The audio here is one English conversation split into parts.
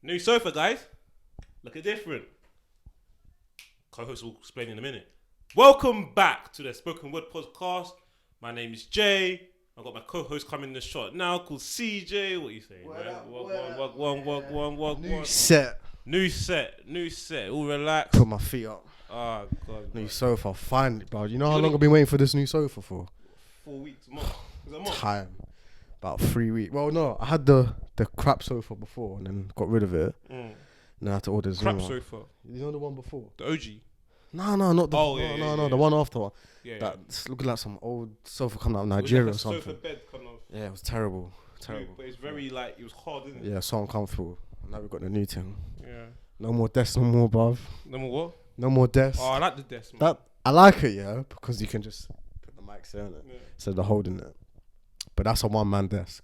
New sofa, guys. Looking different. Co-host will explain in a minute. Welcome back to the Spoken Word Podcast. My name is Jay. I've got my co-host coming in the shot now called CJ. What are you saying, man? New set. New set. All relaxed. Put my feet up. Oh, God. New sofa. Finally, bro. You know how long I've been waiting for this new sofa for? 4 weeks, a month. Is it a month? Time. About 3 weeks. Well, no. I had the crap sofa before and then got rid of it. Then I had to order this Crap new one. sofa. You know the one before? The OG. No, not the. Yeah. The one after. Yeah. That's looking like some old sofa coming out of Nigeria like or something. Sofa bed kind of. Yeah, it was terrible. But it's very it was hard, isn't it? Yeah, so uncomfortable. Now we've got the new thing. Yeah. No more desk, no more, bruv. No more what? No more desk. Oh, I like the desk, man. I like it, yeah, because you can just put the mics there, innit? Yeah. Instead of holding it. But that's a one-man desk.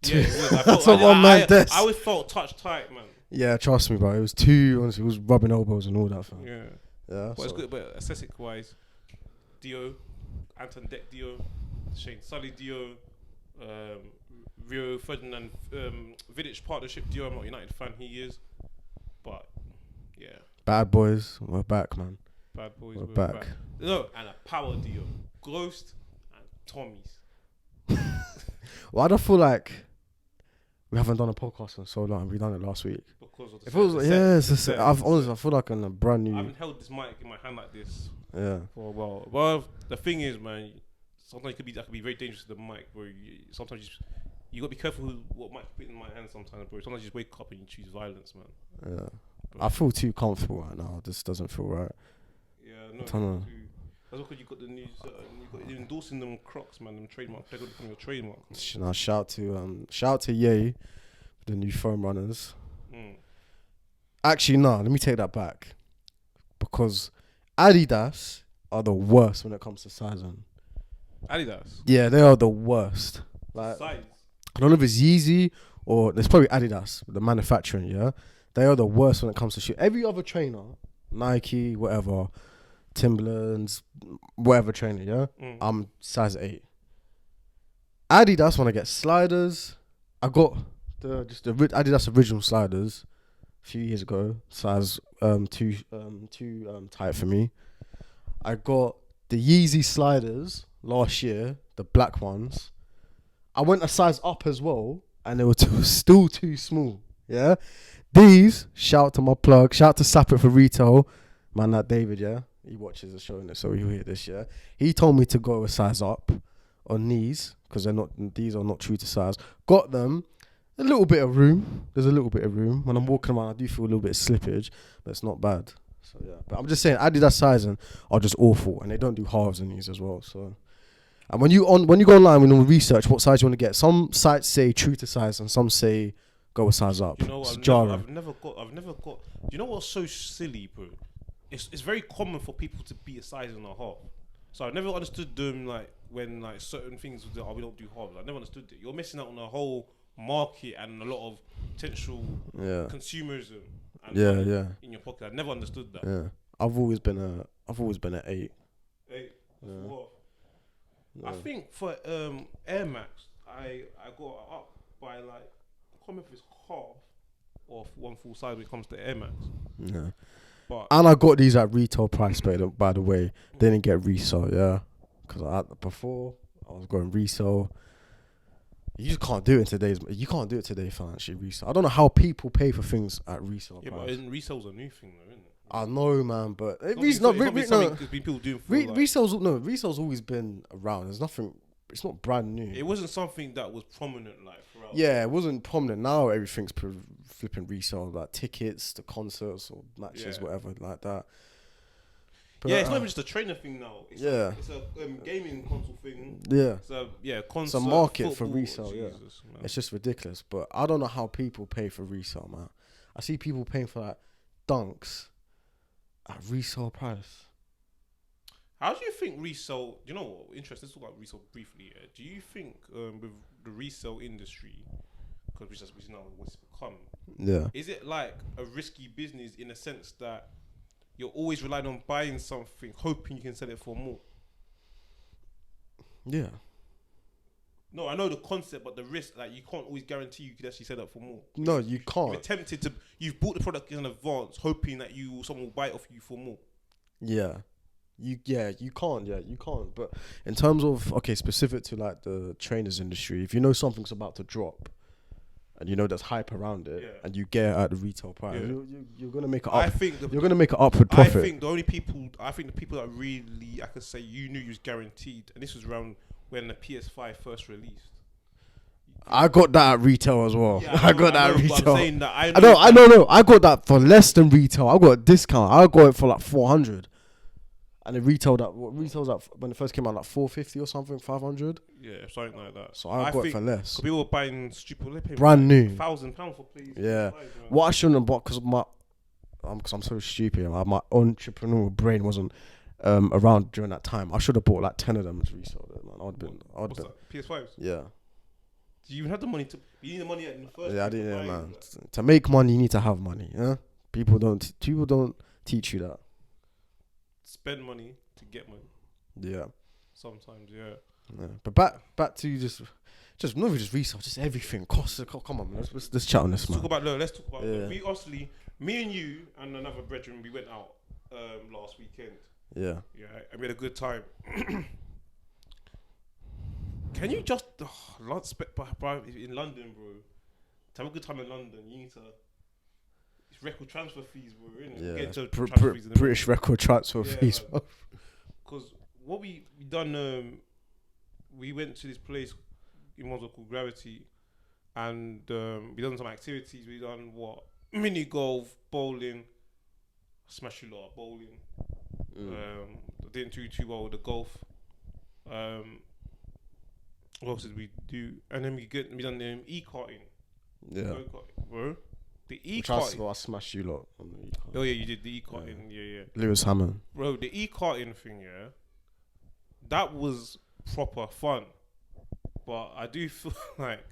Yeah, That's a one-man desk. I always felt touch tight, man. Yeah, trust me, bro. It was too, honestly, it was rubbing elbows and all that, fam. Yeah. Yeah. But it's good, but aesthetic-wise, Dio, Anton Deck Dio, Shane Sully Dio, Rio Ferdinand Vidic partnership Dio. I'm not a United fan, he is. But, yeah. Bad boys, we're back, man. Bad boys, we're back. No, and a power Dio. Ghost and Tommy's. Well, I don't feel like we haven't done a podcast in so long. We done it last week. Because of the It feels like, it's the set. Honestly, I feel like I'm a brand new. I haven't held this mic in my hand like this Yeah. for a while. Well, the thing is, man, sometimes that could be very dangerous to the mic, bro. Sometimes you got to be careful what mic you put in my hand sometimes, bro. Sometimes you just wake up and you choose violence, man. Yeah. Bro. I feel too comfortable right now. This doesn't feel right. Yeah, no. That's because you got the news. You're endorsing them Crocs, man. Them trademark. They're going to become your trademark. Now shout to Ye for the new foam runners. Actually, no. Let me take that back, because Adidas are the worst when it comes to sizing. Adidas. Yeah, they are the worst. Like, Size. I don't know if it's Yeezy or there's probably Adidas, the manufacturing. Yeah, they are the worst when it comes to shoe. Every other trainer, Nike, whatever, Timberlands, whatever trainer, yeah, I'm size 8. Adidas, when I get sliders, I got the Adidas original sliders a few years ago, size too tight for me. I got the Yeezy sliders last year, the black ones. I went a size up as well, and they were still too small. Yeah, these, shout to my plug, shout to Sap It for Retail, man, that David, yeah, he watches the show, so he'll hear this. Yeah, he told me to go a size up on these because these are not true to size. Got them. A little bit of room. There's a little bit of room. When I'm walking around, I do feel a little bit of slippage, but it's not bad. So yeah, but I'm just saying, Adidas sizing are just awful, and they don't do halves in these as well. So, and when you go online and you research what size you want to get, some sites say true to size, and some say go a size up. You know what? I've never got. You know what's so silly, bro? It's very common for people to be a size and a half. So I've never understood them, like when like certain things we don't do halves. I never understood it. You're missing out on a whole market and a lot of potential consumerism in your pocket. I never understood that. Yeah, I've always been an 8. 8. Yeah. I think for Air Max, I got up by like, I can't remember if it's half or one full size when it comes to Air Max. Yeah. But and I got these at retail price, by the way. They didn't get resale, yeah. Because before I was going resale. You just can't do it today financially resale. I don't know how people pay for things at resale price. But resale's a new thing though, isn't it? I know, man, but resale's always been around. There's nothing. It's not brand new. It wasn't something that was prominent like throughout. Yeah, it wasn't prominent. Now everything's flipping resale, like tickets to concerts or matches, whatever like that. But, it's not even just a trainer thing now. It's it's a gaming console thing. Yeah. Concert, it's a market football, for resale. Jesus, man. It's just ridiculous. But I don't know how people pay for resale, man. I see people paying for like dunks at resale price. How do you think resale? You know what? Interesting. Let's talk about resale briefly. Do you think with the resale industry, because we know what's become, is it like a risky business in a sense that you're always relying on buying something, hoping you can sell it for more? Yeah. No, I know the concept, but the risk, like you can't always guarantee you could actually sell that for more. No, you You've can't. attempted to. You've bought the product in advance, hoping that someone will buy it off you for more. Yeah. You can't. Yeah, you can't. But in terms of specific to like the trainers industry, if you know something's about to drop, and you know there's hype around it, and you get it at the retail price, you're gonna make it up. You're gonna make an upward profit. I think the people that really I could say you knew you was guaranteed, and this was around when the PS5 first released. I got that at retail as well. Yeah, I got that at but retail. I'm saying that I know. I got that for less than retail. I got a discount. I got it for like 400. And it retailed at when it first came out, like 450 or something, 500. Yeah, something like that. So I got it for less. People were buying stupid. They paid brand new, £1,000 for plays. Yeah. What I shouldn't have bought because I'm so stupid. My entrepreneurial brain wasn't around during that time. I should have bought like 10 of them to resell it, man. I'd been. PS5s. Yeah. Do you even have the money to? You need the money in the first. Yeah, I didn't. Yeah, man. To make money, you need to have money. Yeah. People don't teach you that. Spend money to get money. Yeah. Sometimes, yeah. But back to just not even just resale, just everything. Costs. Come on, man. Let's chat on this, man. Let's talk about. We obviously, me and you and another brethren, we went out last weekend. Yeah. Yeah, and we had a good time. Can you just in London, bro? To have a good time in London, you need to. It's record transfer fees, bro. Innit? Yeah. British record transfer fees. Because what we done, we went to this place in Moscow called Gravity, and we done some activities. We done mini golf, bowling. Smashed a lot of bowling. Didn't do too well with the golf. What else did we do? And then we done E-Karting. Yeah. Bro. The E-Karting. I smashed you lot on the E-Karting. Oh yeah, you did the E-Karting. Yeah. Lewis Hammond. Bro, the E-Karting thing, yeah, that was proper fun. But I do feel like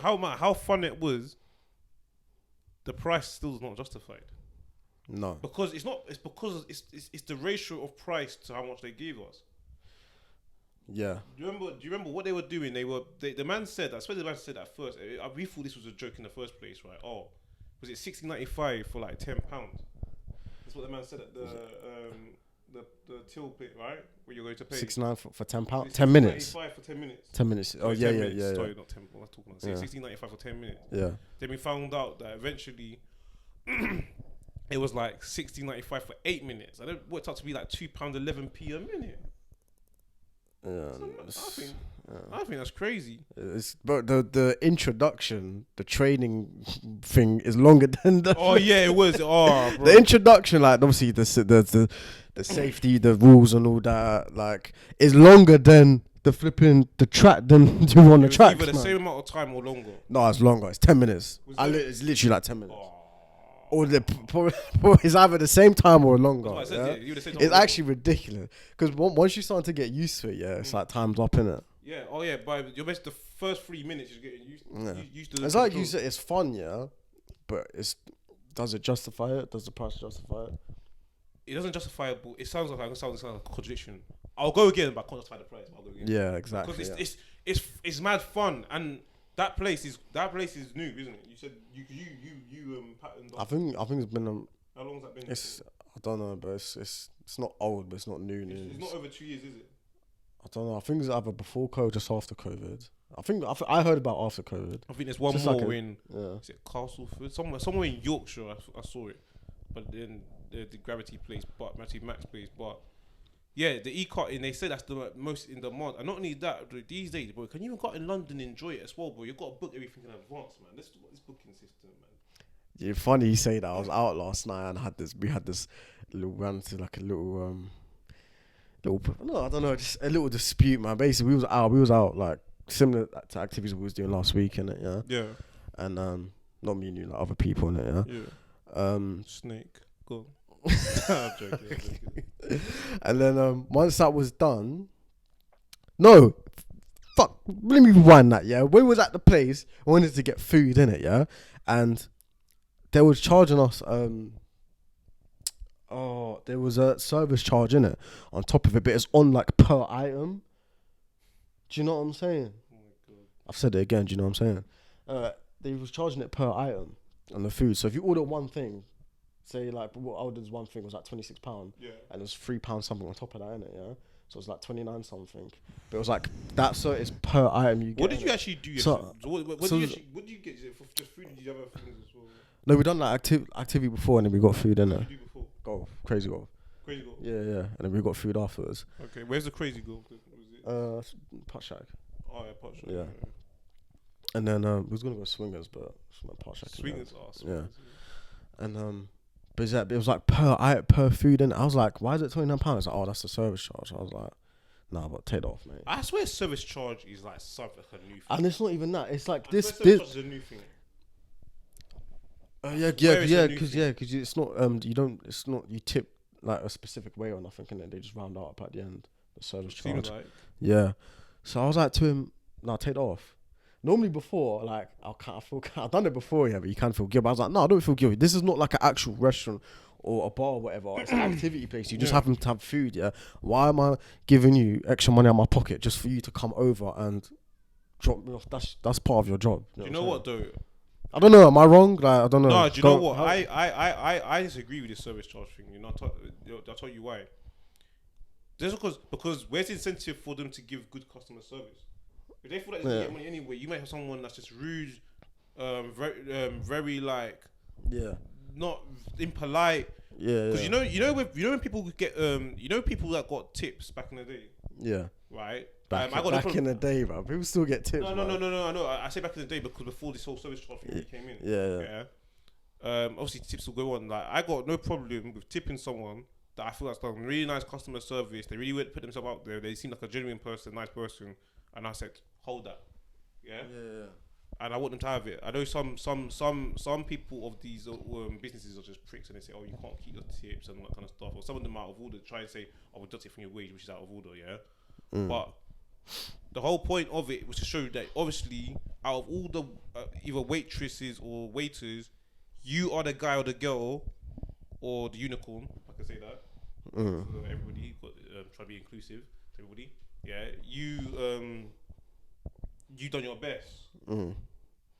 how fun it was, the price still is not justified. No. Because it's not. It's because it's the ratio of price to how much they gave us. Yeah. Do you remember what they were doing? The man said. I swear the man said at first. We thought this was a joke in the first place, right? Oh, was it £16.95 for like £10? That's what the man said at the till plate, right? Where you're going to pay £69 for £10. 10 minutes. £16.95 for 10 minutes. 10 minutes. Oh yeah. Sorry, not 10. What am I talking about? £16.95 for 10 minutes. Yeah. Then we found out that eventually it was like £16.95 for 8 minutes. And it worked out to be like £2.11p a minute. Yeah, I think that's crazy. But the introduction, the training thing is longer than the. Oh yeah, it was. Oh, bro. The introduction, like obviously the safety, the rules and all that, like is longer than the track than you on the track. Either the same amount of time or longer. No, it's longer. It's 10 minutes. It's literally like 10 minutes. Oh. Or it's either the same time or longer. It's actually ridiculous because once you start to get used to it, it's like time's up, innit? Yeah. Oh yeah. But the first 3 minutes you're getting used to. It's like you said, it's fun, but does it justify it? Does the price justify it? It doesn't justify it, but it sounds like a contradiction. I'll go again, but I can't justify the price. I'll go again. Yeah, exactly. Because it's mad fun and. That place is new, isn't it? You said you patterned. I think it's been. How long has that been? I don't know, but it's not old, but it's not new. It's not over 2 years, is it? I don't know. I think it's either before COVID, just after COVID. I heard about after COVID. I think there's one just more like in. Is it Castleford? Somewhere in Yorkshire. I saw it, but then the Gravity place, but Max place, but. Yeah, the E-Karting, they say that's the most in demand. And not only that, these days, bro, can you even go out in London and enjoy it as well, bro? You've got to book everything in advance, man. This booking system, man. Yeah, funny you say that. I was out last night and we had this little run to like a little, no, I don't know, just a little dispute, man. Basically, we was out like similar to activities we was doing last week, innit, yeah? Yeah. And, not me and you, like other people, innit, yeah? Yeah. Snake, go. I'm joking. And then once that was done, no, fuck, let me rewind that. Yeah, we was at the place, we wanted to get food in it. Yeah, and they was charging us. There was a service charge in it on top of it, but it's on like per item. Do you know what I'm saying? Oh my god. I've said it again. Do you know what I'm saying? They was charging it per item on the food. So if you order one thing, say like what I ordered one thing was like £26, Yeah. and there's £3 something on top of that, innit? Yeah. So it's like 29 something. But it was like that. So it's per item you get. What did you actually do? So- What so- did you get? Is it for just food? Did you have other things as well? No, we done like activity before, and then we got food in What it. did you do before? Golf, crazy golf. Crazy goal. Yeah, and then we got food afterwards. Okay, where's the crazy goal? Was it? Pot Shack. Oh yeah, Pot Shack. Yeah. And then we was gonna go swingers, but it's not Pot Shack. Swingers. Yeah. And but it was like per food, and I was like, why is it £29? It's like, oh, that's the service charge. I was like, nah, but take it off, mate. I swear service charge is like something like a new thing. And it's not even that. It's like I this. swear service charge is a new thing. Because it's not it's not you tip like a specific way or nothing, and then they just round up at the end the service charge. Seems like. Yeah. So I was like to him, no, take it off. Normally before, like I've done it before, yeah, but you can't feel guilty. I was like, no, I don't feel guilty. This is not like an actual restaurant or a bar or whatever. It's an activity place. You just happen to have food, yeah. Why am I giving you extra money out of my pocket just for you to come over and drop me off? That's part of your job. Do you know what though? I don't know. Am I wrong? Like I don't know. No, do you know what? I disagree with this service charge thing. You know, I'll tell you why. Just because where's the incentive for them to give good customer service? If they feel like they can get money anyway, you might have someone that's just rude, very like not impolite. Yeah. Because you know when people get people that got tips back in the day. Yeah. Right. Back I got in the day, bro. People still get tips. No. I say back in the day because before this whole service charge thing came in. Yeah. Obviously tips will go on. Like I got no problem with tipping someone that I feel that's done really nice customer service. They really put themselves out there. They seem like a genuine person, nice person. And I said, hold that. Yeah. And I want them to have it. I know some people of these businesses are just pricks and they say, oh, you can't keep your tips and that kind of stuff. Or some of them out of order try and say, oh, we'll deduct it from your wage, which is out of order. Yeah. But the whole point of it was to show that obviously out of all the either waitresses or waiters, you are the guy or the girl or the unicorn, if I can say that. So everybody got try to be inclusive to everybody. Yeah, you done your best,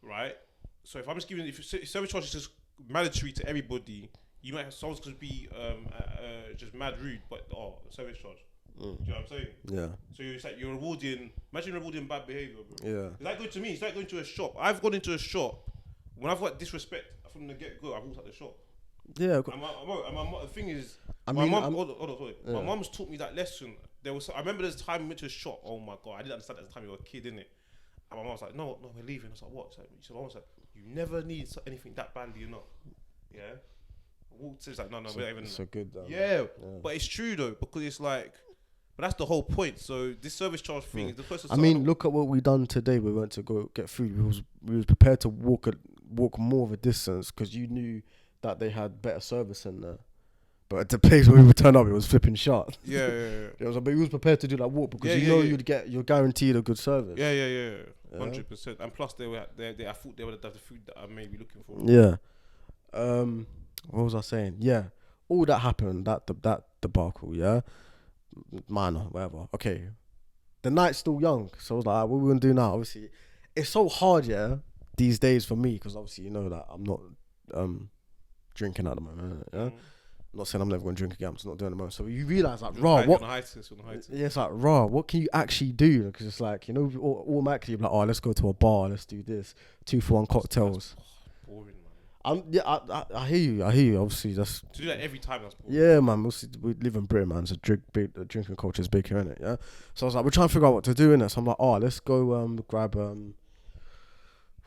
right? So if I'm just giving, if service charge is just mandatory to everybody, you might have someone's going to be just mad rude, but service charge. Do you know what I'm saying? Yeah. So it's like you're rewarding. Imagine rewarding bad behavior, bro. Yeah. It's like going to me. It's like going to a shop. I've gone into a shop when I've got disrespect from the get go. I've walked out the shop. Yeah. The thing is, I my mean, mum. Hold on, sorry. My mum's taught me that lesson. I remember there's a time we went to a shop. Oh my god, I didn't understand at the time. You were a kid, innit? And my mum was like, "No, we're leaving." I was like, "What?" So my mum was like, "You never need anything that badly enough." Yeah. I walked. She's like, "No, we're not even." So good. Though, yeah, but it's true though because it's like. But that's the whole point. So this service charge thing is the person. I mean, look at what we done today. We went to go get food. We was prepared to walk more of a distance because you knew that they had better service in there. But at the place where we would turn up, it was flipping shut. Yeah. It was, but he was prepared to do that walk because you're guaranteed a good service. Yeah. 100%. And plus, I thought they would have the food that I may be looking for. Yeah. What was I saying? Yeah. All that happened, that debacle, yeah? Minor, whatever. Okay. The night's still young. So I was like, what are we going to do now? Obviously, it's so hard, yeah, these days for me, because obviously you know that I'm not drinking at the moment, yeah? I'm not saying I'm never going to drink again. I'm just not doing it at the moment. So you realise, like, what? Yeah, it's like, what can you actually do? Because it's like, you know, automatically you're like, oh, let's go to a bar. Let's do this. 2-for-1 cocktails. That's boring, man. I hear you. Obviously, that's to do that every time. That's boring. Yeah, man. We live in Britain, man. So the drinking culture is big here, innit? Yeah. So I was like, we're trying to figure out what to do, innit? So I'm like, let's go grab We'll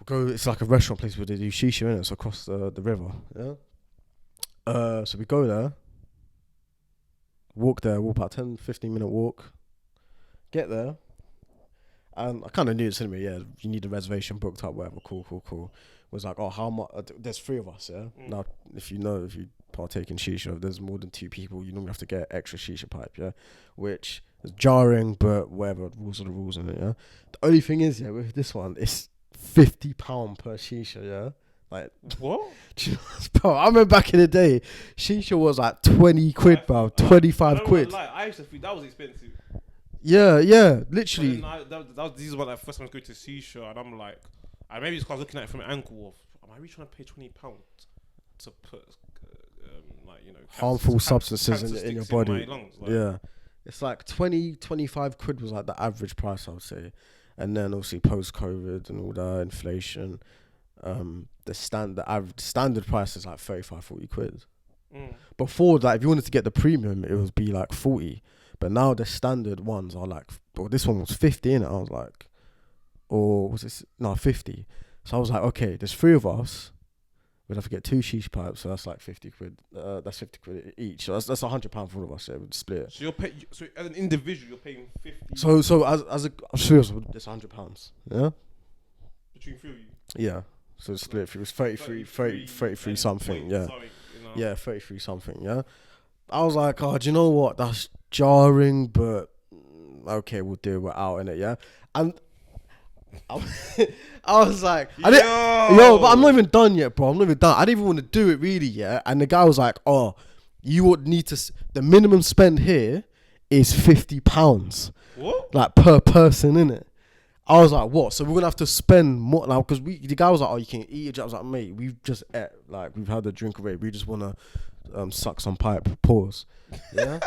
go. It's like a restaurant place where they do shisha, innit? It's across the river. Yeah. So we go there. Walk about 10-15 minute walk. Get there. And I kind of knew it's anyway. Yeah, you need a reservation booked up, whatever. Cool. Was like, how much? There's 3 of us, yeah. Now, if you partake in shisha, if there's more than 2 people, you normally have to get extra shisha pipe, yeah. Which is jarring, but whatever. Rules are the rules in it, yeah. The only thing is, yeah, with this one, it's £50 per shisha, yeah. Like what? Bro, I remember back in the day, shisha was like 20 quid, bro. 25 quid. I used to think that was expensive. Yeah, But literally. then this is what like first time I was going to Seashore, and I'm like, and maybe it's because I was looking at it from an angle of, am I really trying to pay £20 to put like Harmful substances cancer in your sticks body. my lungs? Like, Yeah. It's like 25 quid was like the average price, I would say. And then obviously post COVID and all that inflation, the average standard price is like 35, 40 quid. Before that, if you wanted to get the premium, it would be like 40. But now the standard ones are like, well, this one was 50 in it. I was like, or was this? No, 50. So I was like, okay, there's 3 of us. We'd have to get 2 sheesh pipes, so that's like 50 quid. That's 50 quid each. So that's £100 for all of us. Yeah, we'd split it. So so as an individual, you're paying 50. So as a serious, it's £100. Yeah. Between 3 of you. Yeah. So it's split. It was 33 something. Yeah. Sorry, Yeah, 33 something. Yeah. I was like, oh, do you know what? That's jarring, but okay, we'll do it. We're out in it. Yeah. And I was like, but I'm not even done yet, bro. I'm not even done. I didn't even want to do it really yet. And the guy was like, oh, you would need to. The minimum spend here is £50. What? Like per person, innit? I was like, what? So we're gonna have to spend more now because the guy was like, oh, you can eat it. I was like, mate, we've just ate, like we've had a drink already. We just wanna suck some pipe. Pause. Yeah.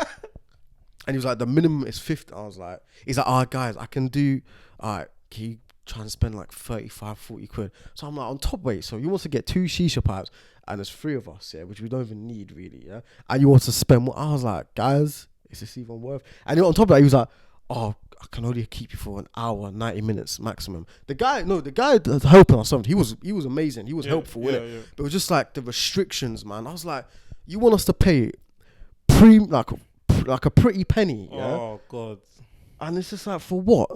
And he was like, the minimum is 50. I was like, he's like, oh, guys, I can do. Alright, can you try and spend like 35, 40 quid? So I'm like, on top weight. So you want to get 2 shisha pipes, and there's 3 of us, yeah, which we don't even need really, yeah. And you want to spend more. I was like, guys, is this even worth? And on top of that, he was like, oh, I can only keep you for an hour, 90 minutes maximum. The guy that's helping us, he was amazing. He was helpful, innit? Yeah. But it was just like the restrictions, man. I was like, you want us to pay like a pretty penny, yeah? Oh God. And it's just like, for what?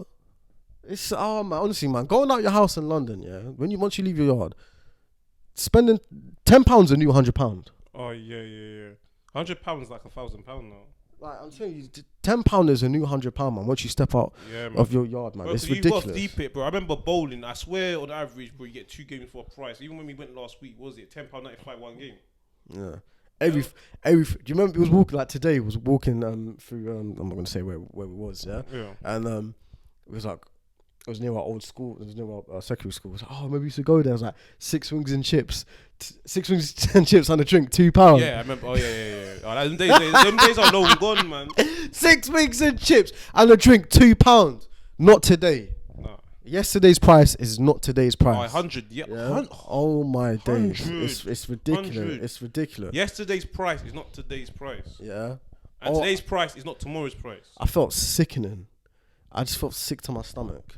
It's man, honestly, man, going out your house in London, yeah. Once you leave your yard, spending £10 a new £100. Oh yeah. £100 like £1,000 now. Like I'm telling you, £10 is a new £100, man. Once you step out of your yard, man, it's ridiculous. You deep it, bro. I remember bowling. I swear, on average, bro, you get 2 games for a price. Even when we went last week, what was it £10.95 one game? Yeah. Do you remember? It was walking like today. It was walking through. I'm not gonna say where we was. Yeah. And it was like. It was near our old school. It was near our secondary school. I was like, oh, maybe we should go there. It was like 6 wings and chips, 6 wings and chips and a drink, £2. Yeah, I remember. Oh yeah. Oh, them days are long gone, man. 6 wings and chips and a drink, £2. Not today. No. Yesterday's price is not today's price. 100. Yeah. Oh my days. 100. It's ridiculous. 100. It's ridiculous. Yesterday's price is not today's price. Yeah. And today's price is not tomorrow's price. I felt sickening. I just felt sick to my stomach.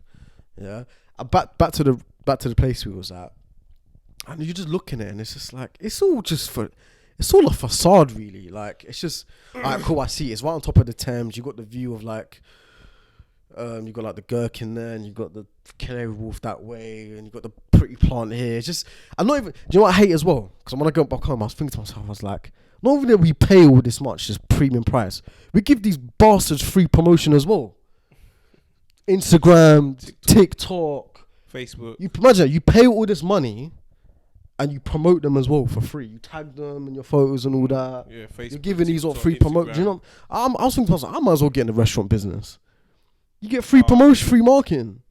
Yeah, back to the place we was at, and you're just looking at it, and it's just like it's all a facade, really. Like it's just alright, cool. I see it's right on top of the Thames. You got the view of like, you got like the Gherkin there, and you got the Canary Wharf that way, and you got the pretty plant here. It's just I'm not even. Do you know what I hate as well? Because when I go back home, I was thinking to myself, I was like, not only that we pay all this much, just premium price, we give these bastards free promotion as well. Instagram, TikTok, Facebook. You imagine you pay all this money and you promote them as well for free. You tag them in your photos and all that. Yeah, Facebook. You're giving these all free promotion. You know, I was thinking to myself, I might as well get in the restaurant business. You get free promotion, free marketing.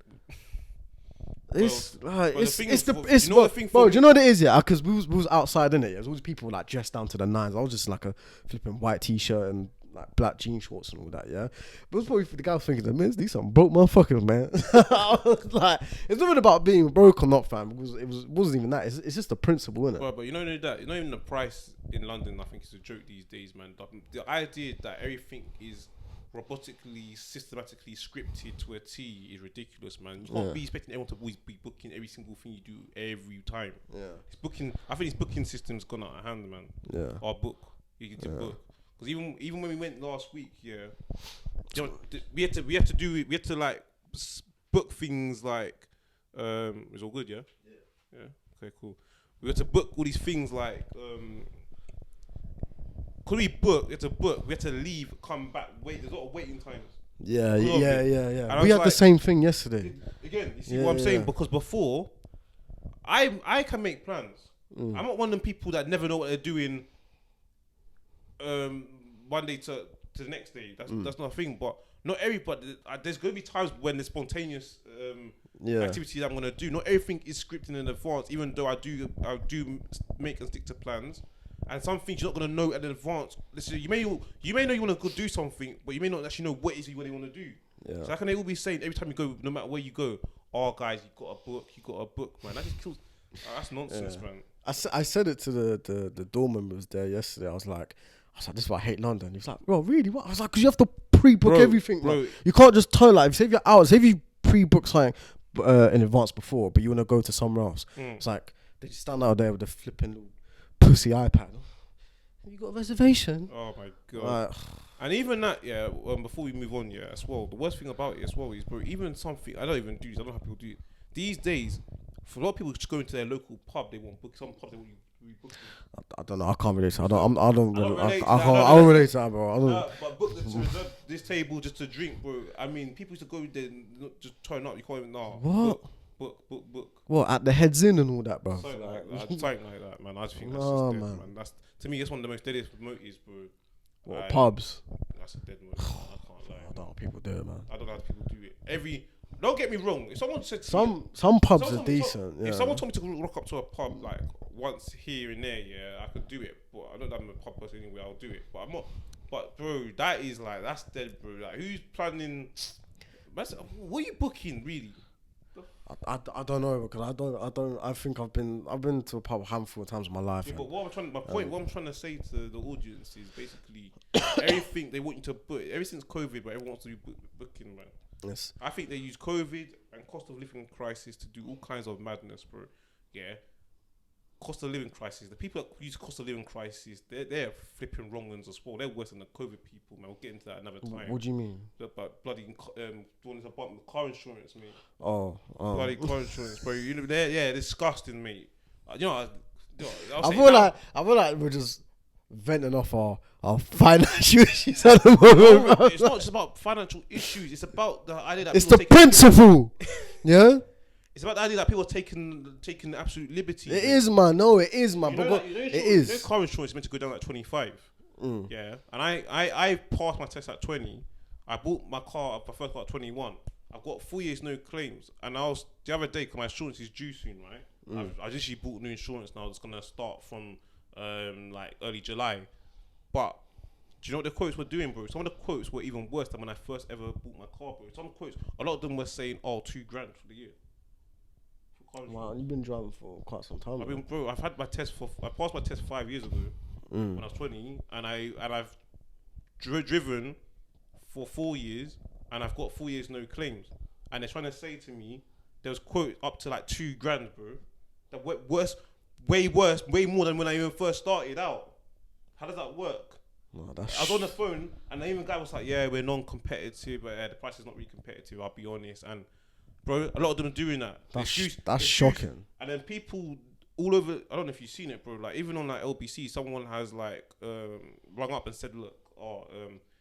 It's do you know what it is? Yeah, because we was outside, innit? There's all these people like dressed down to the nines. I was just like a flipping white t-shirt and like black jean shorts and all that, yeah. But it was probably for the guy thinking, man, these some broke motherfuckers, man. I was like, it's not even about being broke or not, fam. Because it wasn't even that. It's just the principle, innit? But you know that not even the price in London. I think it's a joke these days, man. The idea that everything is robotically, systematically scripted to a T is ridiculous, man. You can't be expecting everyone to always be booking every single thing you do every time. Yeah, it's booking. I think his booking system's gone out of hand, man. Yeah, or book. You get to book. Because even when we went last week, yeah, you know, we had to do it. We had to like book things like it was all good, yeah. Okay, cool. We had to book all these things like could we book? We had to book. We had to leave, come back, wait. There's a lot of waiting times. Yeah. We had the same thing yesterday. Again, you see what I'm saying? Because before, I can make plans. I'm not one of them people that never know what they're doing. One day to the next day. That's not a thing. But not everybody. There's gonna be times when there's spontaneous Yeah. activities I'm gonna do. Not everything is scripted in advance. Even though I do make and stick to plans. And some things you're not gonna know in advance. Listen, you may know you want to go do something, but you may not actually know what it is you really want to do. Yeah. So how can they all be saying every time you go, no matter where you go, oh guys, you got a book, man. That just kills. That's nonsense, man. I said it to the dorm members there yesterday. I was like, this is why I hate London. He was like, bro, really? What? I was like, because you have to pre-book everything, bro. You can't just turn like, save your hours. Say if you pre-book something in advance before, but you want to go to somewhere else. It's like, they just stand out there with the flipping little pussy iPad. You got a reservation? Oh my god! And even that, yeah. Before we move on, yeah, as well. The worst thing about it as well is, bro, even something I don't even do this. I don't know how people do it these days. For a lot of people, just going to their local pub, they want book. Some pubs they want you book. I don't know. I can't relate to. I don't relate to that, bro. But book to reserve this table just to drink, bro. I mean, people used to go there, not just turn up. You can't even know. What? Book. What, at the Heads Inn and all that, bro? Something like that, man. I just think that's just dead, man. That's, to me, that's one of the most deadest motives, bro. What, pubs? That's a dead motive. I can't lie. I don't know how people do it, man. I don't know how people do it. Don't get me wrong. If someone said some pubs are decent. If someone told me to rock up to a pub like once here and there, yeah, I could do it. But I don't know I'm a pub person anyway. I'll do it. But I'm not. But bro, that's dead, bro. Like, who's planning? What are you booking, really? I don't know, because I think I've been to a pub a handful of times in my life. Yeah, but what I'm trying to say to the audience is basically everything they want you to book. Ever since COVID, but everyone wants to be booking, man. Yes. I think they use COVID and cost of living crisis to do all kinds of madness, bro. Yeah. Cost of living crisis. The people that use cost of living crisis, they're flipping wrong ones as well. They're worse than the COVID people, man. We'll get into that another time. What do you mean? But bloody car insurance, mate. Oh. Bloody car insurance, bro. You know, they're disgusting, mate. I feel like we're just venting off our financial issues at the moment. No, it's not just about financial issues. It's about the idea that it's the principle. Yeah. It's about the idea that people are taking absolute liberty. It is, man. No, it is, man. It is. Car insurance is meant to go down at 25. Yeah. And I passed my test at 20. I bought my first car at 21. I've got 4 years no claims. And the other day, because my insurance is due soon, right? I literally bought new insurance now. It's gonna start from like early July. But do you know what the quotes were doing, bro? Some of the quotes were even worse than when I first ever bought my car, bro. Some quotes, a lot of them were saying, $2,000 for the year. Wow, you've been driving for quite some time. I passed my test 5 years ago when I was 20, and I've driven for 4 years, and I've got 4 years no claims. And they're trying to say to me, there was quote up to like $2,000, bro. That way more than when I even first started out. How does that work? No, I was on the phone, and the even guy was like, "Yeah, we're non-competitive, but the price is not really competitive. I'll be honest." And bro, a lot of them are doing that. That's shocking. And then people all over, I don't know if you've seen it, bro. Like even on like LBC, someone has like rung up and said, "Look,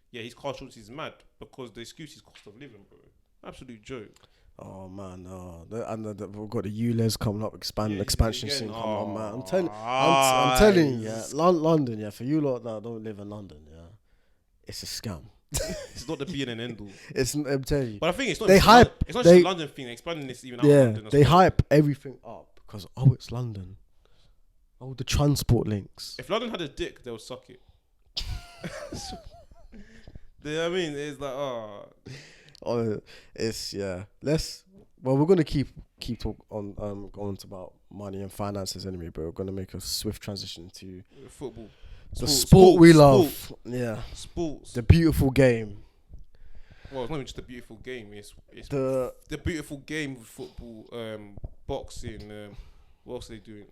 yeah, his car insurance is mad because the excuse is cost of living, bro." Absolute joke. Oh man, we've got the ULEZ coming up, expansion scene coming up, man. I'm telling you, yeah, London, yeah. For you lot that don't live in London, yeah, it's a scam. It's not the be and end all. I'm telling you. But I think it's not. It's not just a London thing. They're expanding this even out of London. They hype everything up because it's London. Oh, the transport links. If London had a dick, they would suck it. You know what I mean? It's like it's we're gonna keep talk on going to about money and finances anyway, but we're gonna make a swift transition to football. The sport we love. Yeah. Sports. The beautiful game. Well, it's not even just a beautiful game. It's the beautiful game of football, boxing. What else are they doing?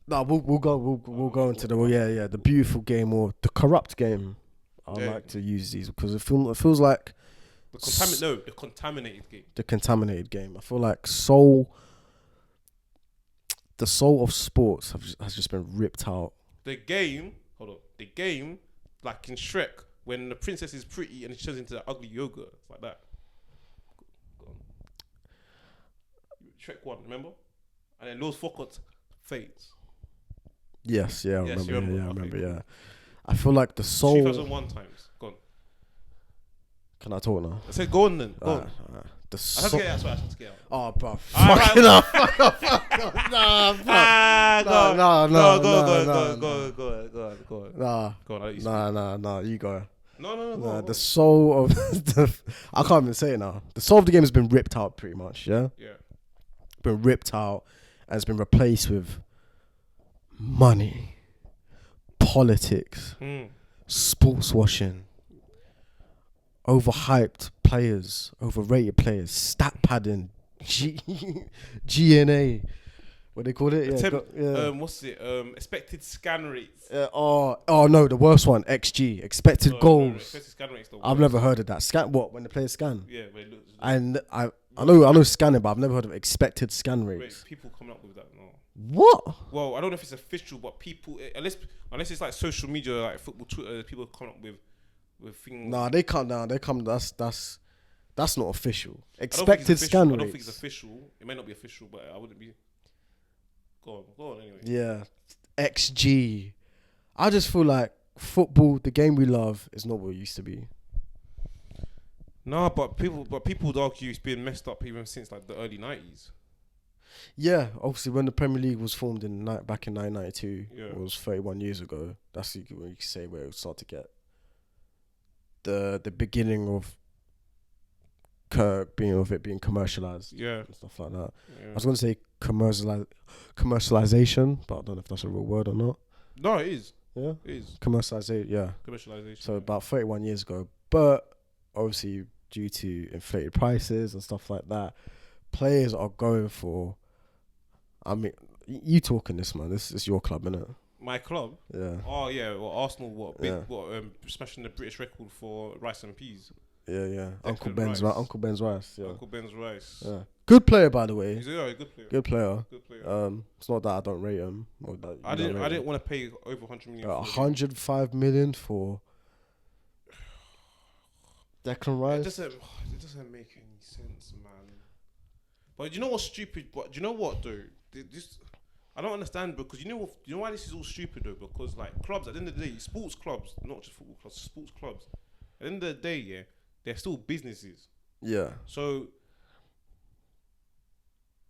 No, we'll go into the beautiful game or the corrupt game. I like to use these because it feels like the contaminated game. The contaminated game. I feel like the soul of sports has just been ripped out. The game, like in Shrek, when the princess is pretty and she turns into that ugly yogurt, it's like that. Go on. Shrek 1, remember? And then Lord Farquaad fades. Yes, I remember. I remember. I feel like the soul. 2001 times. Gone. Can I talk now? I said go on then. Go on. Alright. I have to get out. I have to get out. Oh, bro. Alright, Fucking up. Fuck off. Nah, fuck. Nah, you go. No. The soul of I can't even say it now. The soul of the game has been ripped out pretty much, yeah? Yeah. Been ripped out and it's been replaced with money, politics, sports washing, overhyped players, overrated players, stat padding, GNA, what they call it? What's it? Expected scan rates. Oh no, the worst one, XG, expected goals. No, expected scan rates. I've never heard of that. Scan what? When the players scan? Yeah, but it looks. And I know scanning, but I've never heard of expected scan rates. People coming up with that now. What? Well, I don't know if it's official, but people, unless it's like social media, like football Twitter, people come up with things. Nah, they come down. They come. That's not official. Expected scan rates. I don't think it's official. It may not be official, but I wouldn't be. Go on anyway. Yeah, XG. I just feel like football, the game we love, is not what it used to be. Nah, but people would argue it's been messed up even since like the early 90s. Yeah, obviously when the Premier League was formed back in 1992, it was 31 years ago. That's what you can say where it would start to get the beginning of being commercialized. Yeah, and stuff like that. Yeah. I was going to say commercialization, but I don't know if that's a real word or not. No, it is. Yeah, it is. Commercialization. Yeah, commercialization. So about 31 years ago, but obviously due to inflated prices and stuff like that, players are going for. I mean, you talking this, man? This is your club, innit? My club. Yeah. Oh yeah. Well, Arsenal. Smashing the British record for rice and peas. Yeah. Uncle Ben's rice. Yeah. Uncle Ben's rice. Yeah. Good player, by the way. He's a good player. Good player. It's not that I don't rate him. Or that I didn't want to pay over 100 million. 105 million for Declan Rice. It doesn't make any sense, man. But you know what's stupid? But you know what, though? I don't understand because you know why this is all stupid though? Because like clubs at the end of the day, sports clubs, not just football clubs, sports clubs. At the end of the day, yeah, they're still businesses. Yeah. So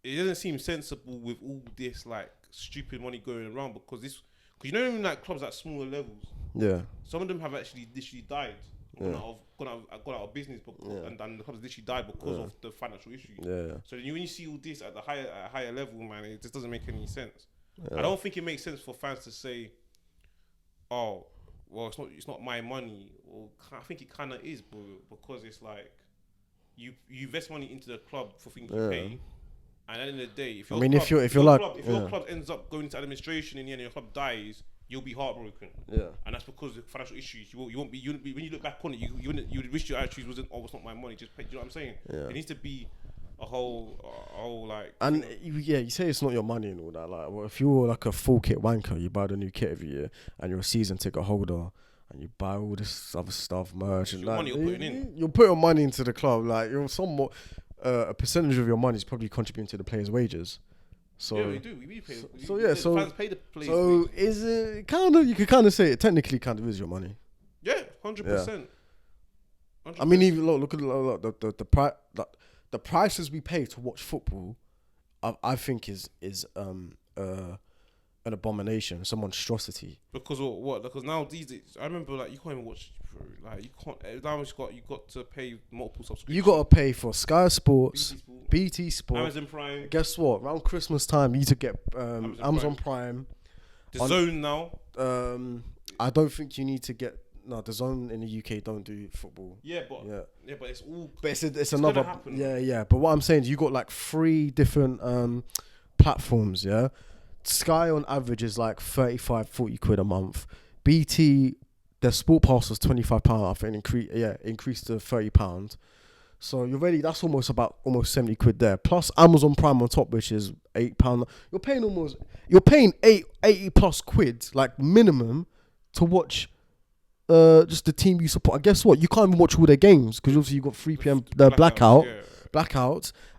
it doesn't seem sensible with all this like stupid money going around because you know even like clubs at smaller levels. Yeah. Some of them have actually literally died. Gone out of business, and the clubs literally died because of the financial issues. Yeah. So then when you see all this at the higher level, man, it just doesn't make any sense. I don't think it makes sense for fans to say, "Oh, well, it's not my money." Well, I think it kind of is, bro, because it's like you invest money into the club for things you pay, and at the end of the day, if your club ends up going into administration in the end, and your club dies, you'll be heartbroken. Yeah. And that's because of financial issues. You won't be when you look back on it, you would wish your attitude wasn't, oh, it's not my money, just pay. You know what I'm saying? Yeah. It needs to be a whole like. And you say it's not your money and all that. Like, well, if you're like a full kit wanker, you buy the new kit every year, and you're a season ticket holder, and you buy all this other stuff, merch, and money you're putting in. You're putting money into the club. Like you're somewhat a percentage of your money is probably contributing to the players' wages. So yeah, we do. We pay. Fans pay the players. So is it kind of? You could kind of say it technically kind of is your money. Yeah, 100%. I mean, even look at the prices we pay to watch football. I think is an abomination, it's a monstrosity. Because what? Because now these days, I remember like you can't even watch. Like you can't. Now you got to pay multiple subscriptions. You got to pay for Sky Sports, BT Sport, Amazon Prime. Guess what? Around Christmas time, you need to get Amazon Prime. The Zone now. I don't think you need to get. No, the Zone in the UK don't do football. Yeah, but it's all. But it's another. Yeah. But what I'm saying is, you got like 3 different platforms. Yeah, Sky on average is like 35-40 quid a month. BT, their sport pass was £25. I think increased to £30. So that's almost 70 quid there. Plus Amazon Prime on top, which is £8. You're paying 80 plus quid like minimum to watch. Just the team you support. And guess what? You can't even watch all their games because obviously you got 3 p.m. blackout,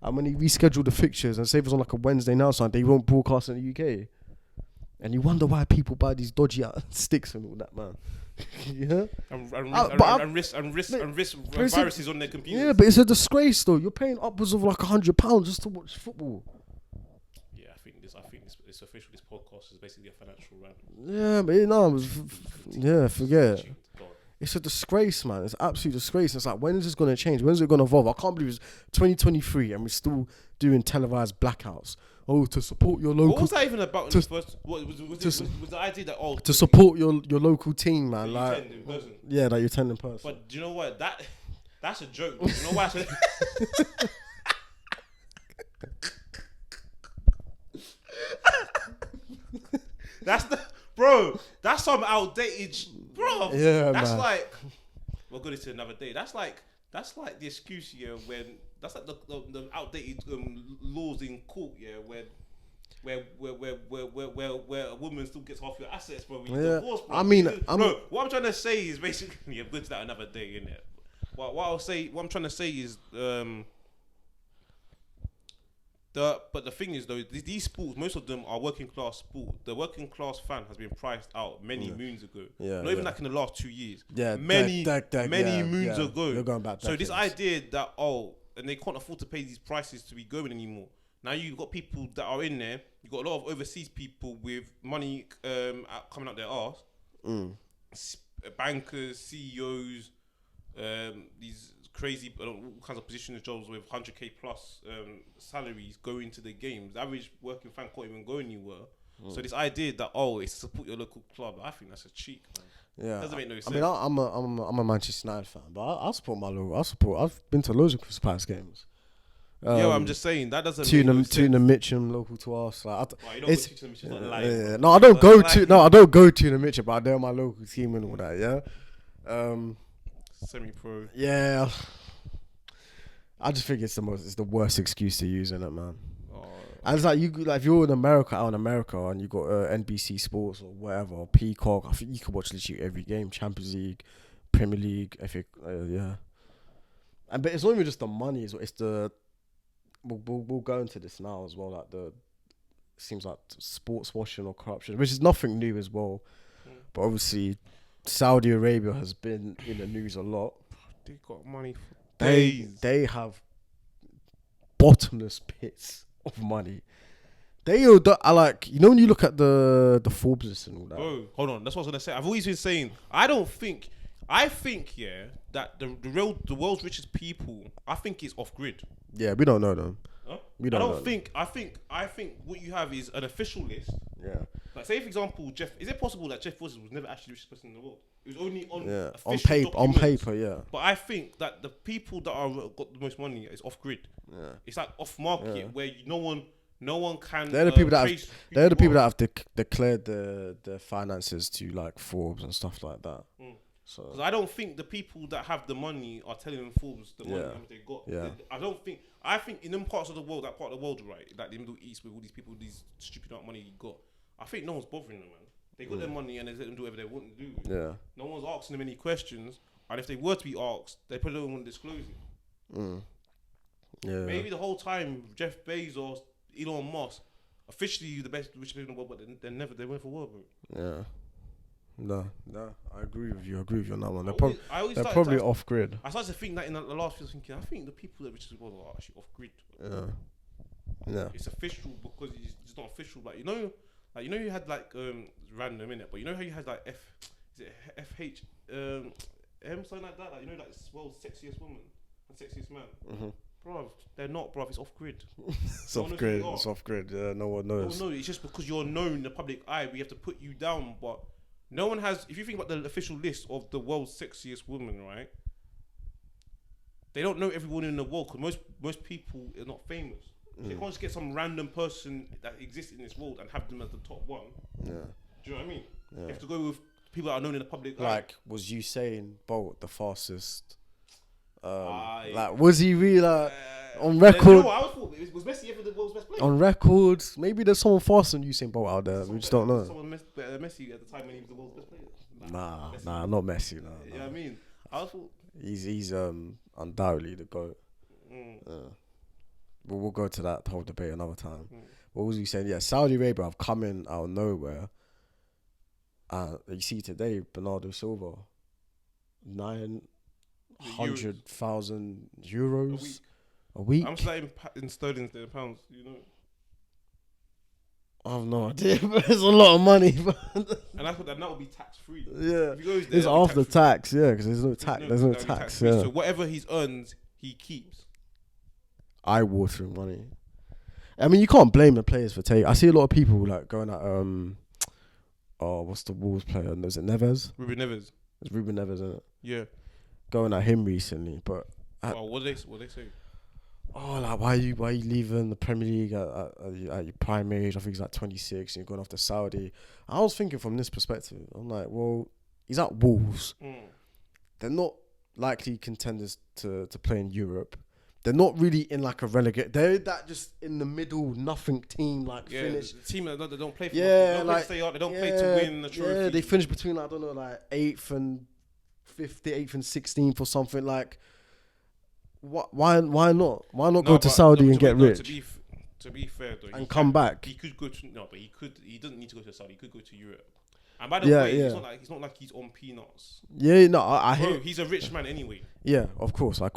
and when you reschedule the fixtures and say it was on like a Wednesday now, something they won't broadcast in the UK, and you wonder why people buy these dodgy sticks and all that, man. Yeah. And risk it's viruses on their computers. Yeah, but it's a disgrace though. You're paying upwards of like £100 just to watch football. Yeah, I think it's official. This podcast is basically a financial rant. Yeah, but forget it. It's a disgrace, man. It's an absolute disgrace. It's like, when is this going to change? When is it going to evolve? I can't believe it's 2023 and we're still doing televised blackouts. Oh, to support your local. What was that even about? Was the idea that to support your local team, man? That like, you attend in person. Yeah, that you attend in person. But do you know what? That's a joke. You know why? That's some outdated, bro. Yeah, that's man. like, we'll go into another day. That's like the excuse, yeah, when that's like the outdated laws in court, yeah, where a woman still gets half your assets, bro. When you're divorced, bro. I mean, what I'm trying to say is basically, yeah, go to that another day, innit? What I'm trying to say is, but the thing is though, these sports, most of them are working class sport. The working class fan has been priced out many moons ago. Yeah, not even like in the last 2 years. Yeah, many moons ago. You're going back. So this idea that and they can't afford to pay these prices to be going anymore. Now you've got people that are in there. You've got a lot of overseas people with money coming out their arse. Bankers, CEOs, these crazy all kinds of positions, jobs with 100k plus salaries going into the games. The average working fan can't even go anywhere. So this idea that it's to support your local club, I think that's a cheek, man. Yeah, doesn't make no sense. I mean, I'm a Manchester United fan, but I support my local. I've been to loads of Crystal Palace games. I'm just saying that doesn't. Tuna Mitcham, local to us. Like, you don't go to Tuna Mitcham, not lying. No, I don't go to. No, I don't go to Tuna Mitcham, but they're my local team and all that. Yeah. Semi-pro. Yeah. I just think it's the worst excuse to use, in it, man. And it's like if you're in America, and you got NBC Sports or whatever, or Peacock, I think you can watch literally every game, Champions League, Premier League, yeah. But it's not even just the money; it's the we'll go into this now as well. Like it seems like sports washing or corruption, which is nothing new as well. But obviously, Saudi Arabia has been in the news a lot. They got money for days. They have bottomless pits of money. They are like, when you look at the Forbes list and all that. Bro, hold on. That's what I was gonna say. I've always been saying, I think yeah, that the world's richest people, I think is off grid. Yeah, we don't know them. Huh? I think what you have is an official list. Yeah. Like, say for example, is it possible that Jeff Bezos was never actually the richest person in the world? It was only on paper, yeah. But I think that the people that got the most money is off grid. Yeah. It's like off market where no one can. They're the people that have declared the finances to like Forbes and stuff like that. So, because I don't think the people that have the money are telling Forbes the money they got. Yeah. I think in them parts of the world, that part of the world, right, like the Middle East, with all these people, these stupid amount of money you got, I think no one's bothering them, man. They got their money and they let them do whatever they want to do. Yeah. No one's asking them any questions, and if they were to be asked, they probably don't want to disclose it. Yeah. Maybe the whole time Jeff Bezos, Elon Musk, officially the best richest people in the world, but they went for war, bro. Yeah. No, I agree with you on that one. They're probably off grid. I started to think that in the last few thinking, I think the people that richest in the world are actually off grid. Yeah. It's official because it's not official, but you had like random in it, but you know how you had like FH something like that, like like world's sexiest woman and sexiest man. Bruv, they're not, bruv. It's off grid. It's off grid. It's off grid. Yeah, no one knows. No, it's just because you're known in the public eye, we have to put you down. But no one has. If you think about the official list of the world's sexiest women, right? They don't know everyone in the world because most people are not famous. So you can't just get some random person that exists in this world and have them as the top one. Yeah. Do you know what I mean? Yeah. You have to go with people that are known in the public eye. Like, was Usain Bolt the fastest? Like, was he really on record? I thought was Messi ever the world's best player? On records, maybe there's someone faster than Usain Bolt out there. We just don't know. Someone better than Messi at the time when he was the world's best player. Nah, not Messi. No. You know what I mean? I thought he's undoubtedly the GOAT. But we'll go to that whole debate another time. What was he saying? Yeah, Saudi Arabia have come in out of nowhere You see today, Bernardo Silva, 900,000 euros a week. How much is that in sterling, in pounds? You know. I have no idea, but it's a lot of money. And that would be tax free. Yeah, if he goes there, it's after tax. Yeah, because there's no tax. There's no tax. Yeah. So whatever he's earned, he keeps. Eye-watering money. I mean, you can't blame the players for taking. I see a lot of people like going at what's the Wolves player? Was it Neves? Ruben Neves. It's Ruben Neves, isn't it? Yeah. Going at him recently, but what they say? Oh, like why are you leaving the Premier League at your prime age? I think he's like 26 and you're going off to Saudi. I was thinking from this perspective. I'm like, well, he's at Wolves. They're not likely contenders to play in Europe. They're not really in like a relegate. They're that just in the middle, nothing team finish. The team that don't play for yeah, like stay up. They don't play to win the trophy. Yeah, they finish between like, I don't know, like 8th and 8th and 16th or something. Like, why not? Why not go to Saudi and get rich? To be fair though, and come back. He could go to but he doesn't need to go to Saudi. He could go to Europe. And by the way, it's not like he's on peanuts. Yeah, no, I hear. He's a rich man anyway. Yeah, of course. But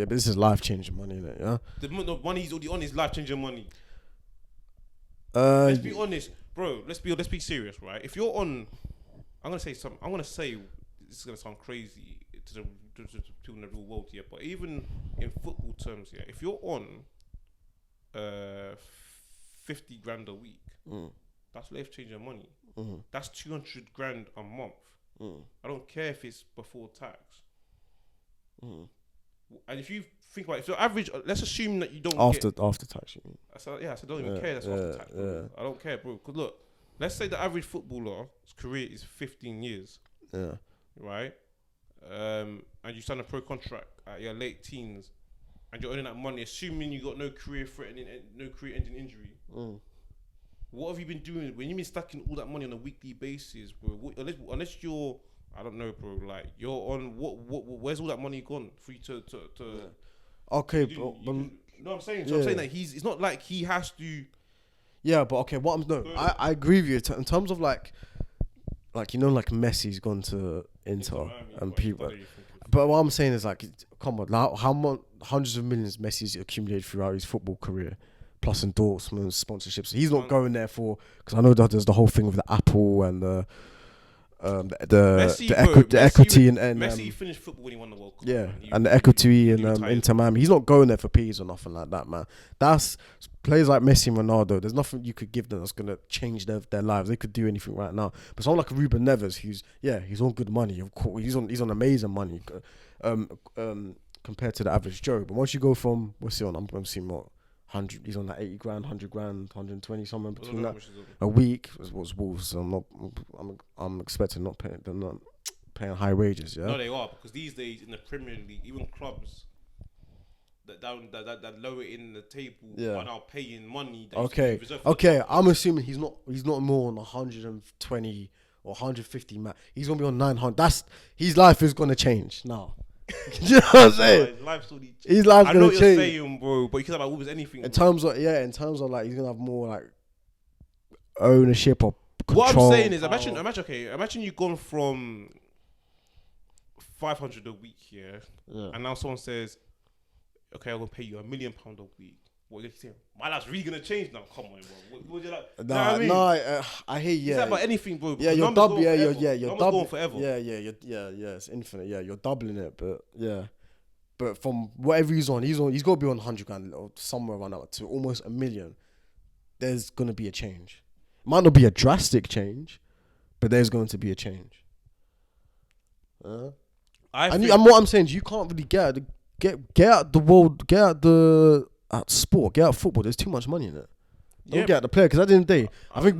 this is life changing money, isn't it? Yeah. The money he's already on is life changing money. Let's be honest, bro. Let's be serious, right? If you're on, I'm gonna say this is gonna sound crazy to the people in the real world, yeah. But even in football terms, yeah, if you're on, 50 grand a week, that's life changing money. That's 200 grand a month. I don't care if it's before tax. And if you think about it, if your average, let's assume that you don't after tax. You mean? I said don't even care. That's after tax. Bro. I don't care, bro. Because look, let's say the average footballer's career is 15 years. Yeah. Right. And you sign a pro contract at your late teens, and you're earning that money, assuming you got no career-ending injury. What have you been doing when you've been stacking all that money on a weekly basis, bro? Unless you're, I don't know, bro. Like you're on where's all that money gone for you to Okay, but you know what I'm saying? So I'm saying that it's not like he has to. Yeah, but okay, I agree with you in terms of like you know, like Messi's gone to Inter and people. But what I'm saying is like, come on, like, hundreds of millions Messi's accumulated throughout his football career, plus endorsements, sponsorships. He's not going there because I know that there's the whole thing with the Apple and the equity and Messi finished football when he won the World Cup. Yeah, and the equity in Inter Miami. He's not going there for peas or nothing like that, man. That's players like Messi and Ronaldo. There's nothing you could give them that's gonna change their lives. They could do anything right now. But someone like Ruben Neves, he's on good money. Of course, he's on amazing money, compared to the average Joe. But once you go from what's he on? I'm seeing what. 100, he's on that 80 grand, 100 grand, 120, somewhere between that a week. Was Wolves. So I'm expecting they're not paying high wages. Yeah. No, they are, because these days in the Premier League, even clubs that lower in the table are now paying money. Okay. I'm assuming he's not more on 120 or 150 man. He's gonna be on 900. His life is gonna change now. You know what I'm saying? His life's gonna change. I know what you're saying, bro, but you can talk about Wolves anything. In terms of like he's gonna have more like ownership or control. What I'm saying is, imagine you've gone from 500 a week, and now someone says, okay, I'm gonna pay you £1 million a week. What are you saying? My life's really gonna change now. Come on, bro. What you like? I hear you. It's about anything, bro. Yeah, you're doubling. You're doubling forever. Yeah, it's infinite. Yeah, you're doubling it, but but from whatever he's got to be on 100 grand or somewhere around that to almost $1 million. There's gonna be a change. It might not be a drastic change, but there's going to be a change. And what I'm saying is, you can't really get out the world, get out the sport, get out football. There's too much money in it. Don't get out the player, because at the end of the day, I think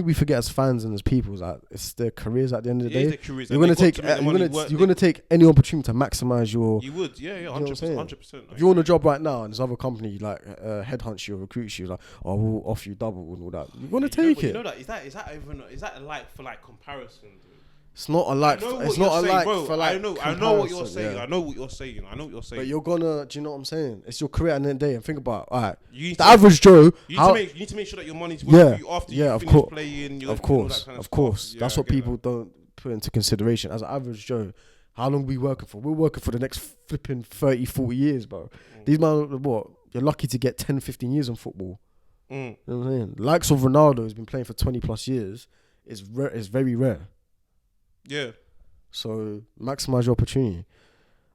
we forget as fans and as people that it's their careers at the end of the day. You're gonna take any opportunity to maximize your. You would, 100%. If you're on a job right now and this other company like headhunts you or recruits you, like, we'll offer you double and all that, you're gonna take it. You know that is that a like for like comparison? Dude? It's not a like. It's not a like for like. I know what you're comparison, saying. yeah. I know what you're saying. But you're gonna. Do you know what I'm saying? It's your career at the end of the day. And think about alright. You need The to average Joe. You How? need to make sure that your money's working for you after you finish playing. Of course. Yeah, That's what people don't put into consideration. As an average Joe, how long we working for? We're working for the next flipping 30, 40 years, bro. These man, what? You're lucky to get 10, 15 years in football. You know what I'm saying? Likes of Ronaldo has been playing for 20 plus years. Is very rare. Yeah. So maximize your opportunity.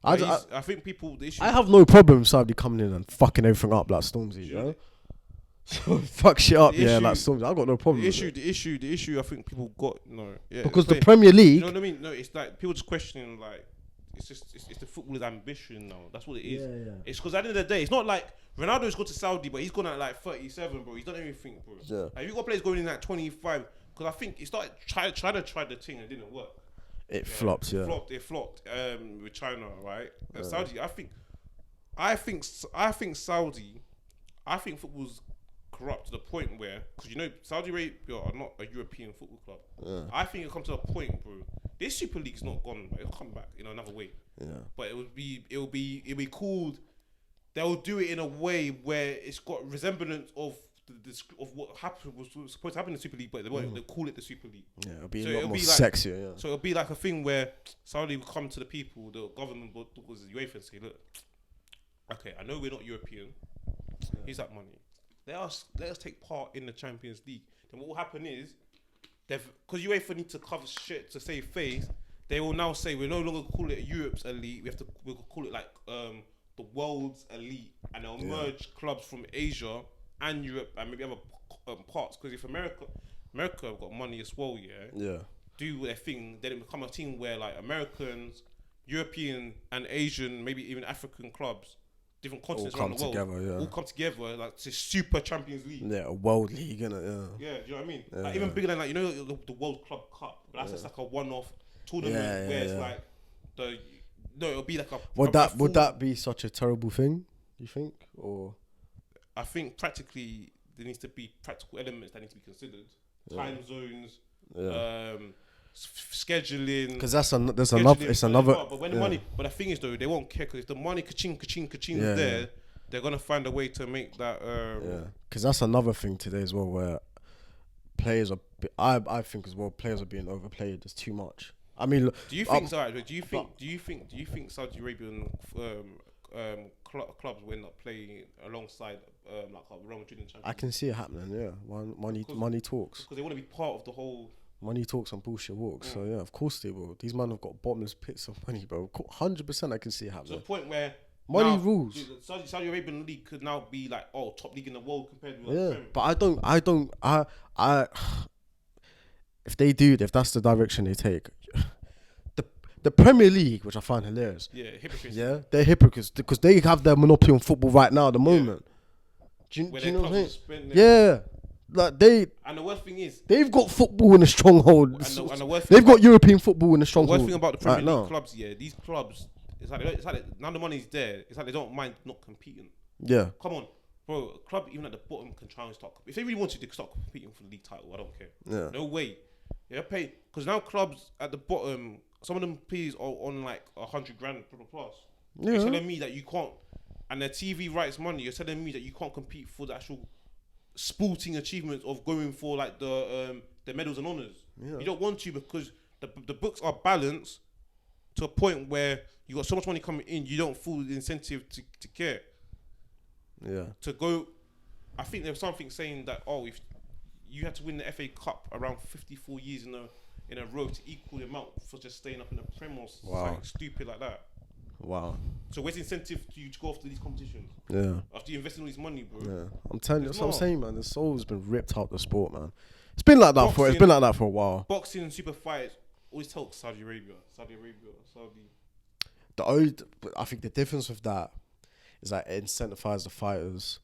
I think people. The issue. I have no problem with somebody coming in and fucking everything up like Stormzy. You know? So fuck shit up, like Stormzy. I got no problem. The issue. I think people got because the Premier League. You know what I mean? No, it's like people just questioning like it's the footballer's ambition now. That's what it is. Yeah. It's because at the end of the day, it's not like Ronaldo's gone to Saudi, but he's gone at like 37, bro. He's done everything, bro. Yeah. Like, you got players going in at 25. Because I think he started trying to try the thing and it didn't work. It flopped, yeah. It flopped. With China, right? Saudi. I think Saudi. I think football's corrupt to the point where, because Saudi Arabia are not a European football club. Yeah. I think it'll come to a point, bro. This Super League's not gone, but it'll come back in another way. Yeah. But it'll be called. They'll do it in a way where it's got resemblance of what happened was supposed to happen in the Super League, but they call it the Super League. Yeah, it'll be a lot more sexier. Yeah. So it'll be like a thing where Saudi will come to the people, the government was UEFA, and say, "Look, okay, I know we're not European. Here's that money. Let us take part in the Champions League." Then what will happen is, because UEFA need to cover shit to save face, they will now say we're no longer call it Europe's elite. We'll call it like the world's elite, and they'll merge clubs from Asia and Europe and maybe other parts. Because if America have got money as well, do their thing, then it become a team where like Americans, European and Asian, maybe even African clubs, different continents around the world, all come together like this super Champions League. Yeah, a world league, innit? Yeah, do you know what I mean? Like, even bigger than like the World Club Cup, but that's just like a one-off tournament where it's like it'll be like a. Would that be such a terrible thing? You think, or? I think practically there needs to be practical elements that need to be considered. Time zones, scheduling. Because it's another. But when the money, but the thing is though, they won't care because if the money ka-ching there, they're gonna find a way to make that. Because that's another thing today as well, where players are. I think as well, players are being overplayed. There's too much. I mean, do you think Do you think Saudi Arabian clubs will end up playing alongside like Real Madrid in Champions League? I can see it happening. Yeah, money talks. Because they want to be part of the whole. Money talks and bullshit walks. So yeah, of course they will. These men have got bottomless pits of money, bro. 100%, I can see it happening. To the point where money rules. Saudi Arabian league could now be like top league in the world compared with but I if they do, if that's the direction they take, the Premier League, which I find hilarious. Yeah, hypocrites. Yeah, they're hypocrites because they have their monopoly on football right now at the moment. Do you know what I'm saying? Yeah. Like and the worst thing is they've got football in a stronghold. And the worst they've got European football in a stronghold. The worst thing about the Premier League clubs, these clubs, it's like now the money's there. It's like they don't mind not competing. Yeah. Come on, bro. A club even at the bottom can try and start. If they really want to, they can start competing for the league title. I don't care. Yeah. No way. They pay because now clubs at the bottom, some of them please are on like 100 grand plus. Yeah. You're telling me that you can't, and their TV rights money. You're telling me that you can't compete for the actual sporting achievements of going for like the medals and honors. Yeah. You don't want to because the books are balanced to a point where you got so much money coming in, you don't feel the incentive to care. Yeah. To go, I think there was something saying that if you had to win the FA Cup around 54 years in a row to equal the amount for just staying up in the Prem or something stupid like that. Wow. So where's the incentive to you to go after these competitions? Yeah. After you invest in all this money, bro. Yeah. I'm telling you, that's what I'm saying, man. The soul's been ripped out the sport, man. It's been like that for a while. Boxing and super fights always talk Saudi Arabia. I think the difference with that is that it incentivizes the fighters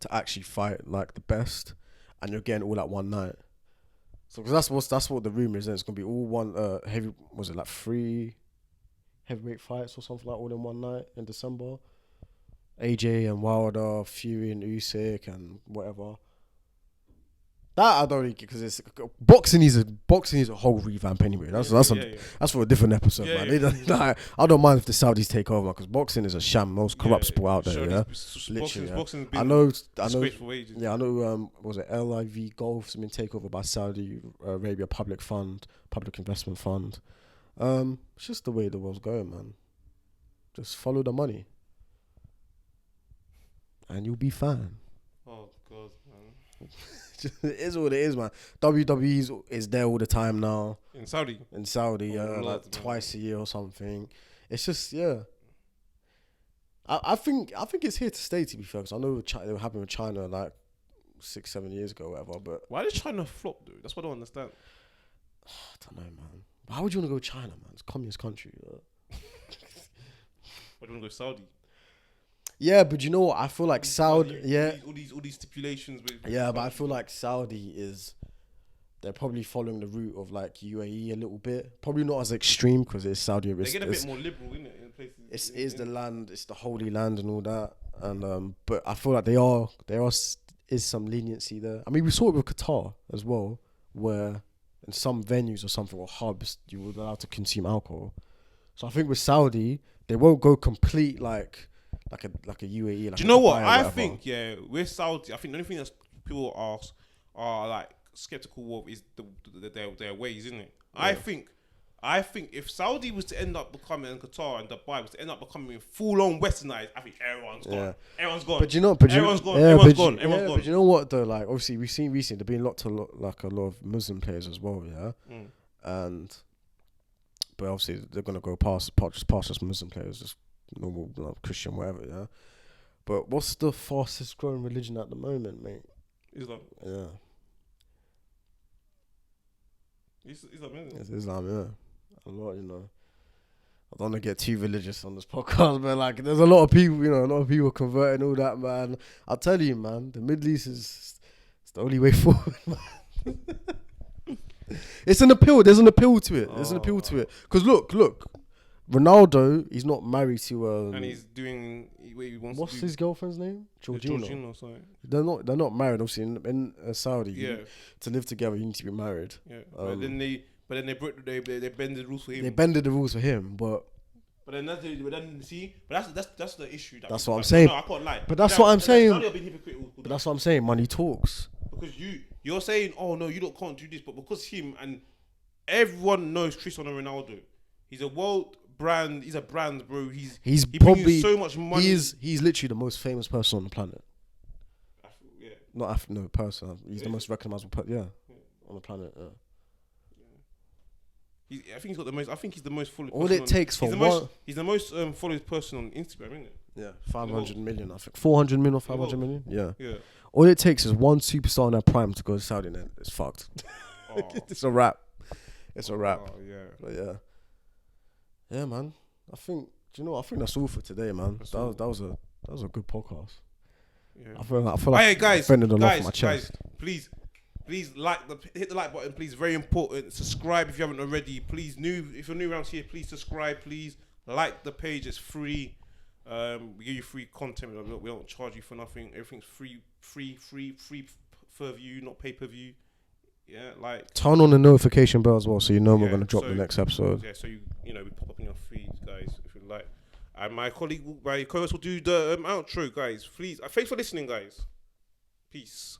to actually fight like the best, and you're getting all that one night. So because that's what the rumor is. It's gonna be all one heavy. Was it like 3 heavyweight fights or something like all in one night in December? AJ and Wilder, Fury and Usyk and whatever. That I don't really because it's boxing needs a whole revamp anyway. That's for a different episode, Yeah, man. yeah. Like, I don't mind if the Saudis take over because boxing is a sham, most corrupt sport out there. Sure, Yeah, boxing's literally. been I know. for ages. Yeah, I know. Was it LIV Golf's been taken over by Saudi Arabia Public Investment Fund. It's just the way the world's going, man. Just follow the money, and you'll be fine. Oh God, man. It is what it is, man. WWE is there all the time now. In Saudi, Lord, like twice a year or something. It's just, yeah. I think it's here to stay, to be fair, because I know they were happening with China like 6-7 years ago or whatever, but why did China flop, though? That's what I don't understand. I don't know, man. Why would you want to go China, man? It's a communist country. Why do you want to go Saudi? Yeah, but you know what? I feel like Saudi. All these stipulations. But I feel like Saudi they're probably following the route of like UAE a little bit. Probably not as extreme because it's Saudi Arabia. They get a bit more liberal, innit? In places. It's the land. It's the holy land and all that. And but I feel like there is some leniency there. I mean, we saw it with Qatar as well, where in some venues or something or hubs you were allowed to consume alcohol. So I think with Saudi they won't go complete like a UAE. Like, do you know what I think? Yeah, with Saudi, I think the only thing that people are like skeptical of is their ways, isn't it? Yeah. I think if Saudi was to end up becoming, and Qatar and Dubai was to end up becoming full on westernized, I think everyone's gone. Yeah. Everyone's gone. But you know, everyone's gone. Everyone's gone. Everyone's gone. But you know what though? Like obviously we've seen recently there've been a lot of Muslim players as well. Yeah, but obviously they're gonna go past just Muslim players, just normal like, Christian whatever. Yeah. But what's the fastest growing religion at the moment, mate? Islam. Yeah. Islam, isn't it? It's Islam, yeah. A lot, you know. I don't want to get too religious on this podcast, but like, there's a lot of people, converting all that, man. I'll tell you, man, the Middle East is the only way forward, man. It's an appeal. There's an appeal to it. Because look, Ronaldo, he's not married to and he's doing what he wants. What's his girlfriend's name? Georgina or something. They're not married, obviously. In Saudi, to live together, you need to be married. Yeah, but then they bended the rules for him. They bended the rules for him, but that's the issue. That's what I'm saying. No, I can't lie. But that's what I'm saying. Saudi have been hypocritical. But that's what I'm saying. Money talks. Because you're saying, oh no, you can't do this, but because him and everyone knows Cristiano Ronaldo, he's a world brand. He's a brand, bro. He probably so much money. He's literally the most famous person on the planet. Yeah. Person. He's the most recognizable person. On the planet. Yeah. I think he's got the most. I think he's the most followed. All it takes for he's the most followed person on Instagram, isn't it? Yeah, 500 million. I think 400 million or 500 million. Yeah. Yeah. All it takes is one superstar in their prime to go to Saudi, and then it's fucked. Oh. It's a wrap. Oh, yeah. But yeah, man. I think that's all for today, man. That was a good podcast. Yeah. I feel like hey guys, from my chest. Please hit the like button, please. Very important. Subscribe if you haven't already. Please, if you're new around here, please subscribe. Please like the page. It's free. We give you free content. We don't charge you for nothing. Everything's free for view, not pay per view. Yeah, like turn on the notification bell as well, so you know we're gonna drop the next episode. Yeah, so we pop up in your feed, guys, if you like. And my co-host will do the outro, guys. Please, thanks for listening, guys. Peace.